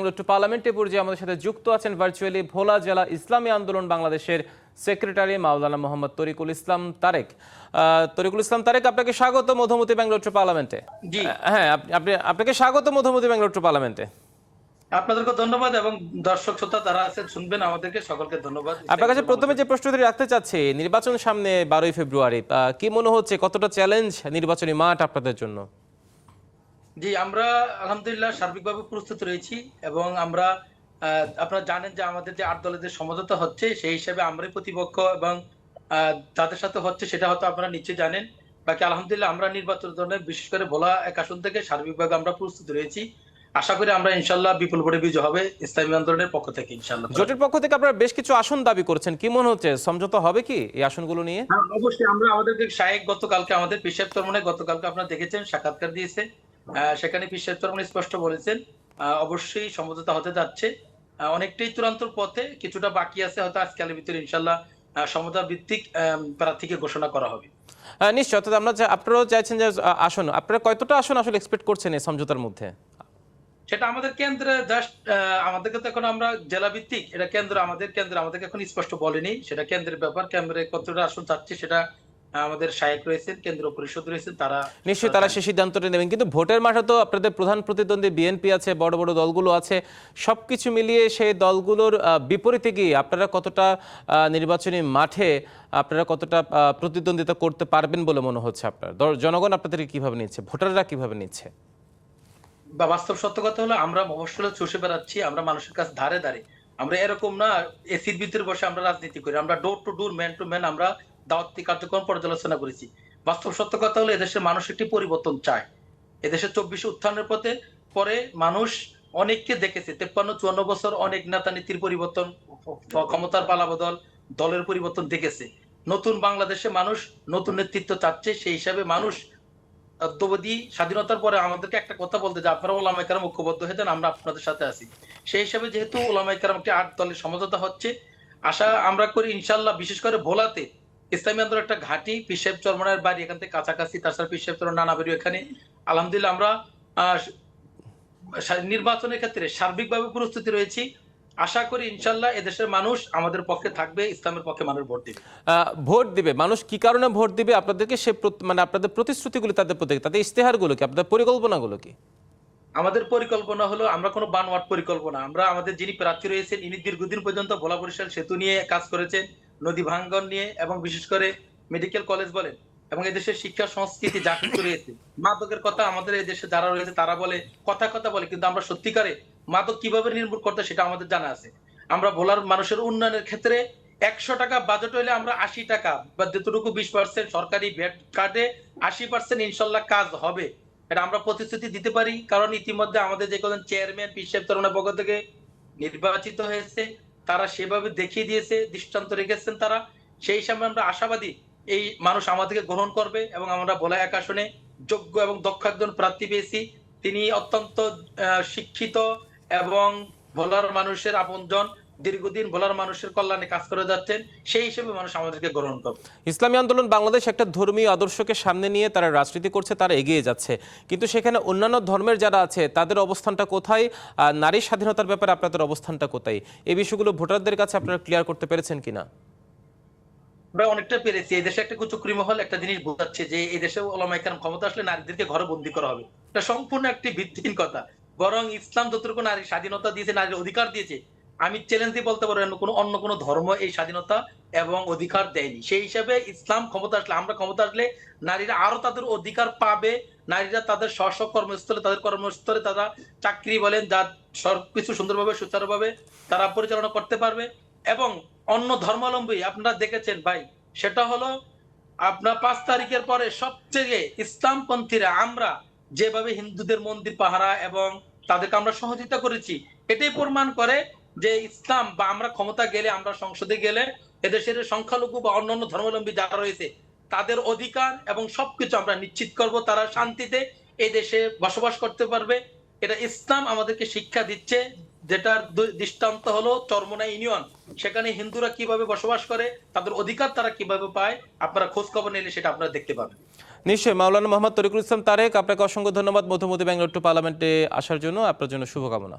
Bangalore two পার্লামেন্টে পর্যায়ে আমাদের সাথে যুক্ত আছেন ভার্চুয়ালি ভোলা জেলা ইসলামী আন্দোলন বাংলাদেশের সেক্রেটারি মাওলানা মোহাম্মদ তরিকুল ইসলাম তারেক। আপনাকে স্বাগত মধুমতি ব্যাঙ্গালোর টু পার্লামেন্টে। জি, হ্যাঁ, আপনাকে স্বাগত মধুমতি ব্যাঙ্গালোর টু পার্লামেন্টে। আপনাদেরকে ধন্যবাদ এবং দর্শক শ্রোতা যারা আছেন শুনবেন আমাদেরকে সকলকে ধন্যবাদ। আপনার কাছে প্রথমে যে প্রশ্নটি রাখতে চাচ্ছি, নির্বাচন সামনে 12ই ফেব্রুয়ারি, কি মনে হচ্ছে কতটা চ্যালেঞ্জ নির্বাচনী মাঠ আপনাদের জন্য? জি, আমরা আলহামদুলিল্লাহ সার্বিকভাবে প্রস্তুত রয়েছি এবং আমরা আপনারা জানেন যে আমাদের যে 8 দলের যে সমঝোতা হচ্ছে সেই হিসাবে আমরাই প্রতিপক্ষ এবং তাদের সাথে হচ্ছে সেটা হয়তো আপনারা নিশ্চয়ই জানেন। বাকি আলহামদুলিল্লাহ আমরা নির্বাচনের জন্য বিশেষ করে ভোলা এক আসন থেকে সার্বিকভাবে আমরা প্রস্তুত রয়েছি। আশা করি আমরা ইনশাআল্লাহ বিপুল ভোটে বিজয় হবে ইসলামী আন্দোলনের পক্ষ থেকে ইনশাআল্লাহ। জোটের পক্ষ থেকে আপনারা বেশ কিছু আসন দাবি করেছেন, কি মনে হচ্ছে সমঝোতা হবে কি এই আসনগুলো নিয়ে? হ্যাঁ, অবশ্যই আমরা আমাদেরকে শায়েখ গতকালকে আমাদের পীর সাহেব চরমনায় গতকালকে আপনারা দেখেছেন সাক্ষাৎকার দিয়েছে। সেখানে পীর সাহেব চরমনাই স্পষ্ট বলেছেন অবশ্যই সমঝোতা হতে যাচ্ছে। অনেকটাই চূড়ান্ত পথে, কিছুটা বাকি আছে, হয়তো আজকালের ভিতরে ইনশাআল্লাহ সমঝোতা ভিত্তিক প্রার্থীকে ঘোষণা করা হবে। নিশ্চয়, অর্থাৎ আপনারাও চাইছেন যে আসন, আপনারা কতটা আসন আসলে এক্সপেক্ট করছেন এই সমঝোতার মধ্যে? সেটা আমাদের কেন্দ্রে জাস্ট আমাদেরকে তো এখন আমরা জেলা ভিত্তিক, এটা কেন্দ্র আমাদেরকে এখন স্পষ্ট বলেনি, সেটা কেন্দ্রের ব্যাপার। কেন্দ্রে কতটা আসন চাচ্ছে সেটা আমাদের শায়েখ রয়েছেন, কেন্দ্রীয় পরিষদ রয়েছেন, তারা নিশ্চয়ই তারা সেই সিদ্ধান্তটা নেবেন, কিন্তু ভোটের মাঠে তো আপনাদের প্রধান প্রতিদ্বন্দ্বী বিএনপি আছে, বড় বড় দলগুলো আছে, সবকিছু মিলিয়ে সেই দলগুলোর বিপরীতে গিয়ে আপনারা কতটা নির্বাচনী মাঠে আপনারা কতটা প্রতিদ্বন্দ্বিতা করতে পারবেন বলে মনে হচ্ছে? আপনার জনগণ আপনাদেরকে কিভাবে নিচ্ছে, ভোটাররা কিভাবে নিচ্ছে? বা বাস্তব সত্য কথা হলো আমরা মফস্বলে চষে বেড়াচ্ছি, আমরা মানুষের কাছে ধারে ধারে। আমরা এরকম না এসির ভিতরে বসে আমরা রাজনীতি করি, আমরা door to door man to man আমরা দাওয়াতি কার্যক্রম পর্যালোচনা করেছি। বাস্তব সত্য কথা হলো এদেশের মানুষ একটি পরিবর্তন চায়। এদেশের 24 উত্থানের পথে পরে মানুষ অনেককে দেখেছে, 53-54 বছর অনেক নেতা নীতির পরিবর্তন, ক্ষমতার পালাবদল, দলের পরিবর্তন দেখেছে। নতুন বাংলাদেশে মানুষ নতুন নেতৃত্ব চাচ্ছে, সেই হিসাবে মানুষ অদ্যবধি স্বাধীনতার পরে আমাদেরকে একটা কথা বলতে যে আপনারা ওলামায়ে কেরাম ঐক্যবদ্ধ হয়ে যান, আমরা আপনাদের সাথে আছি। সেই হিসাবে যেহেতু ওলামায়ে কেরাম একটি 8 দলের সমঝোতা হচ্ছে, আশা আমরা করি ইনশাআল্লাহ বিশেষ করে ভোলাতে ইসলামী আন্দোলনের একটা ঘাঁটি, পীর সাহেব চরমনায়ের বাড়ি এখান থেকে কাছাকাছি, তাছাড়া পীর সাহেব চরমনার নানা বাড়ি এখানে। আলহামদুলিল্লাহ আমরা নির্বাচনের ক্ষেত্রে সার্বিকভাবে প্রস্তুতি রয়েছি। আশা করি ইনশাআল্লাহ এদেশের মানুষ আমাদের পক্ষে থাকবে, ইসলামের পক্ষে মানুষ ভোট দিবে। ভোট দিবে মানুষ কি কারণে ভোট দিবে আপনাদেরকে, সে মানে আপনাদের প্রতিশ্রুতিগুলো তাদের প্রতি, তাদের ইশতেহারগুলো কি, আপনাদের পরিকল্পনাগুলো কি? আমাদের পরিকল্পনা হলো আমরা কোনো বানোয়াট পরিকল্পনা, আমরা আমাদের যিনি প্রার্থী রয়েছেন ইনি দীর্ঘদিন পর্যন্ত ভোলা বরিশাল সেতু নিয়ে কাজ করেছেন, নদী ভাঙ্গন নিয়ে, এবং বিশেষ করে মেডিকেল কলেজ বলেন এবং এদেশের শিক্ষা সংস্কৃতি যা কিছু রয়েছে। মাদকের কথা আমাদের এই দেশে যারা রয়েছে তারা বলে, কথা বলে, কিন্তু আমরা সত্যিকারে মাদক কিভাবে নির্মূল করতে সেটা আমাদের জানা আছে। আমরা ভোলার মানুষের উন্নয়নের ক্ষেত্রে 100 টাকা বাজেট হইলে আমরা 80 টাকা বা যতটুকু 20% সরকারি ভ্যাট কাটে 80% ইনশাল্লাহ কাজ হবে, এটা আমরা প্রতিশ্রুতি দিতে পারি। কারণ ইতিমধ্যে আমাদের যে কজন চেয়ারম্যান পীর সাহেব চরমনার পক্ষ থেকে নির্বাচিত হয়েছে তারা সেভাবে দেখিয়ে দিয়েছে, দৃষ্টান্ত রেখেছেন তারা। সেই হিসাবে আমরা আশাবাদী এই মানুষ আমাদেরকে গ্রহণ করবে এবং আমরা ভোলা এক আসনে যোগ্য এবং দক্ষ একজন প্রার্থী পেয়েছি। তিনি অত্যন্ত শিক্ষিত এবং ভোলার মানুষের আপনজন, দীর্ঘদিন ভোলার মানুষের কল্যাণে কাজ করে যাচ্ছেন, সেই হিসেবে মানুষ আমাদেরকে গ্রহণ করবে। ইসলামী আন্দোলন বাংলাদেশ একটা ধর্মীয় আদর্শকে সামনে নিয়ে তারা রাজনীতি করছে, তারা এগিয়ে যাচ্ছে, কিন্তু সেখানে অন্যান্য ধর্মের যারা আছে তাদের অবস্থানটা কোথায়? নারী স্বাধীনতার ব্যাপারে আপনাদের অবস্থানটা কোথায়? এই বিষয়গুলো ভোটারদের কাছে আপনারা ক্লিয়ার করতে পেরেছেন কিনা? আমরা অনেকটা পেরেছি। এই দেশে একটা কুচক্রী মহল একটা জিনিস বোঝাচ্ছে যে এই দেশে ওলামায়ে কেরাম ক্ষমতা আসলে নারীদেরকে ঘরে বন্দী করা হবে। এটা সম্পূর্ণ একটি ভিত্তিহীন কথা। বরং ইসলাম যতটুকু নারীর স্বাধীনতা দিয়েছে, নারীর অধিকার দিয়েছে, আমি চ্যালেঞ্জ দিয়ে বলতে পারবো অন্য কোনো ধর্ম এই স্বাধীনতা এবং অধিকার দেয়নি। সেই হিসাবে ইসলাম ক্ষমতা আসলে, আমরা ক্ষমতা আসলে নারীরা আরো তাদের অধিকার পাবে। নারীরা তাদের স্ব কর্মস্থলে, তাদের কর্মস্থলে তারা চাকরি বলেন যা সবকিছু সুন্দরভাবে সুচারুভাবে তারা পরিচালনা করতে পারবে। এবং অন্য ধর্মাবলম্বী আপনারা দেখেছেন ভাই, সেটা হলো আপনার 5 তারিখের পরে সবচেয়ে ইসলামপন্থীরা আমরা যেভাবে হিন্দুদের মন্দির পাহারা এবং তাদেরকে আমরা সহযোগিতা করেছি, এটাই প্রমাণ করে যে ইসলাম বা আমরা ক্ষমতা গেলে, আমরা সংসদে গেলে এদেশের সংখ্যালঘু বা অন্যান্য ধর্মাবলম্বী যারা রয়েছে তাদের অধিকার এবং সবকিছু আমরা নিশ্চিত করব, তারা শান্তিতে এই দেশে বসবাস করতে পারবে। এটা ইসলাম আমাদেরকে শিক্ষা দিচ্ছে, যেটার দৃষ্টান্ত হলো চরমনাই ইউনিয়ন। সেখানে হিন্দুরা কিভাবে বসবাস করে, তাদের অধিকার তারা কিভাবে পায়, আপনারা খোঁজ খবর নিলে সেটা আপনারা দেখতে পাবেন। নিশ্চয়ই। মাওলানা মোহাম্মদ তরিকুল ইসলাম তারেক, আপনাকে অসংখ্য ধন্যবাদ মধুমতি ব্যাঙ্গালোর টু পার্লামেন্টে আসার জন্য। আপনার জন্য শুভকামনা।